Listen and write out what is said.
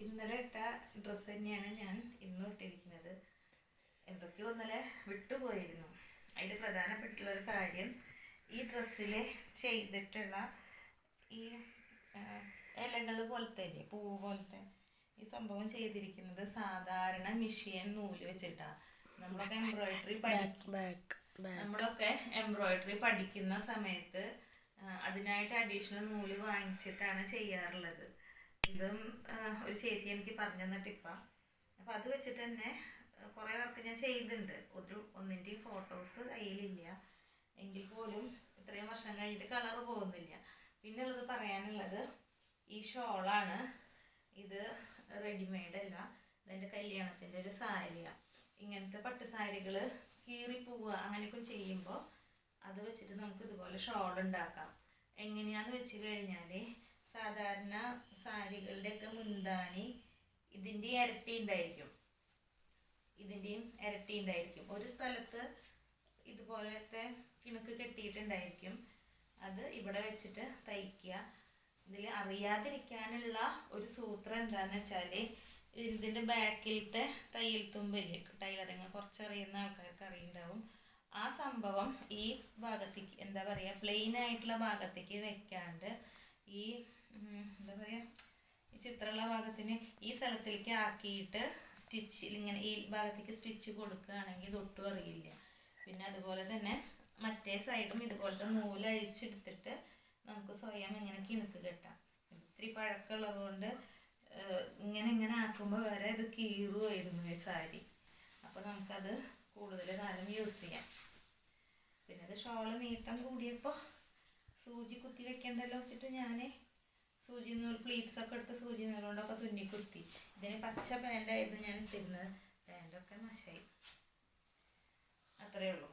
ഇന്നലെ ഇട്ട ഡ്രസ്സ് തന്നെയാണ് ഞാൻ ഇന്നും ഇട്ടിരിക്കുന്നത്. എന്തൊക്കെയോ ഇന്നലെ വിട്ടുപോയിരുന്നു. അതിൽ പ്രധാനപ്പെട്ടുള്ള ഒരു കാര്യം, ഈ ഡ്രസ്സിൽ ചെയ്തിട്ടുള്ള ഈ ഇലകൾ പോലത്തെ പൂവ് പോലത്തെ ഈ സംഭവം ചെയ്തിരിക്കുന്നത് സാധാരണ മിഷ്യൻ നൂല് വെച്ചിട്ടാണ്. നമ്മളൊക്കെ എംബ്രോയിഡറി പഠിക്കുന്ന സമയത്ത് അതിനായിട്ട് അഡീഷണൽ നൂല് വാങ്ങിച്ചിട്ടാണ് ചെയ്യാറുള്ളത്. ഇതും ഒരു ചേച്ചി എനിക്ക് പറഞ്ഞു തന്ന ടിപ്പാണ്. അപ്പോൾ അത് വെച്ചിട്ട് തന്നെ കുറേ വർക്ക് ഞാൻ ചെയ്തിട്ടുണ്ട്. ഒന്നിൻ്റെയും ഫോട്ടോസ് കയ്യിലില്ല, എങ്കിൽ പോലും ഇത്രയും വർഷം കഴിഞ്ഞിട്ട് കളർ പോകുന്നില്ല. പിന്നെ ഉള്ളത് പറയാനുള്ളത്, ഈ ഷോളാണ്. ഇത് റെഡിമെയ്ഡ് അല്ല, ഇതെൻ്റെ കല്യാണത്തിൻ്റെ ഒരു സാരിയാണ്. ഇങ്ങനത്തെ പട്ട് സാരികൾ കീറിപ്പോവുക അങ്ങനെയൊക്കെ ചെയ്യുമ്പോൾ അത് വെച്ചിട്ട് നമുക്ക് ഇതുപോലെ ഷോൾ ഉണ്ടാക്കാം. എങ്ങനെയാണെന്ന് വെച്ച് കഴിഞ്ഞാൽ, സാധാരണ സാരികളുടെയൊക്കെ മുന്താണി ഇതിൻ്റെയും ഇരട്ടി ഉണ്ടായിരിക്കും. ഒരു സ്ഥലത്ത് ഇതുപോലത്തെ കിണുക്ക് കെട്ടിയിട്ടുണ്ടായിരിക്കും. അത് ഇവിടെ വെച്ചിട്ട് തയ്ക്കുക. ഇതിൽ അറിയാതിരിക്കാനുള്ള ഒരു സൂത്രം എന്താണെന്ന് വെച്ചാൽ, ഇതിൻ്റെ ബാക്കിലത്തെ തയ്യൽ തുമ്പില്ലേ, ടൈലറിങ് കുറച്ചറിയുന്ന ആൾക്കാർക്ക് അറിയുണ്ടാവും. ആ സംഭവം ഈ ഭാഗത്തേക്ക്, എന്താ പറയുക, പ്ലെയിൻ ആയിട്ടുള്ള ഭാഗത്തേക്ക് വെക്കാണ്ട് ഈ എന്താ പറയുക, ഈ ചിത്രമുള്ള ഭാഗത്തിന് ഈ സ്ഥലത്തേക്ക് ആക്കിയിട്ട് സ്റ്റിച്ചിൽ ഇങ്ങനെ ഈ ഭാഗത്തേക്ക് സ്റ്റിച്ച് കൊടുക്കുകയാണെങ്കിൽ ഇത് ഒട്ടും അറിയില്ല. പിന്നെ അതുപോലെ തന്നെ മറ്റേ സൈഡും ഇതുപോലത്തെ നൂലഴിച്ചെടുത്തിട്ട് നമുക്ക് സ്വയം ഇങ്ങനെ കിണുക്ക് കെട്ടാം. ഇത്തിരി പഴക്കമുള്ളത് കൊണ്ട് ഇങ്ങനെ ആക്കുമ്പോൾ വരെ ഇത് കീറുമായിരുന്നു ഈ സാരി. അപ്പോൾ നമുക്കത് കൂടുതൽ കാലം യൂസ് ചെയ്യാം. പിന്നെ അത് ഷോള് നീട്ടം കൂടിയപ്പോൾ സൂചി കുത്തി വെക്കണ്ടല്ലോ വെച്ചിട്ട് ഞാൻ സൂചി നൂൽ പ്ലീറ്റ്സൊക്കെ എടുത്ത് സൂചി നൂലുകൊണ്ടൊക്കെ തുന്നി കുത്തി. ഇതിന് പച്ച പാൻ്റായിരുന്നു ഞാൻ ഇട്ടിരുന്നത്. പാൻ്റൊക്കെ നാശമായി. അത്രയേ ഉള്ളൂ.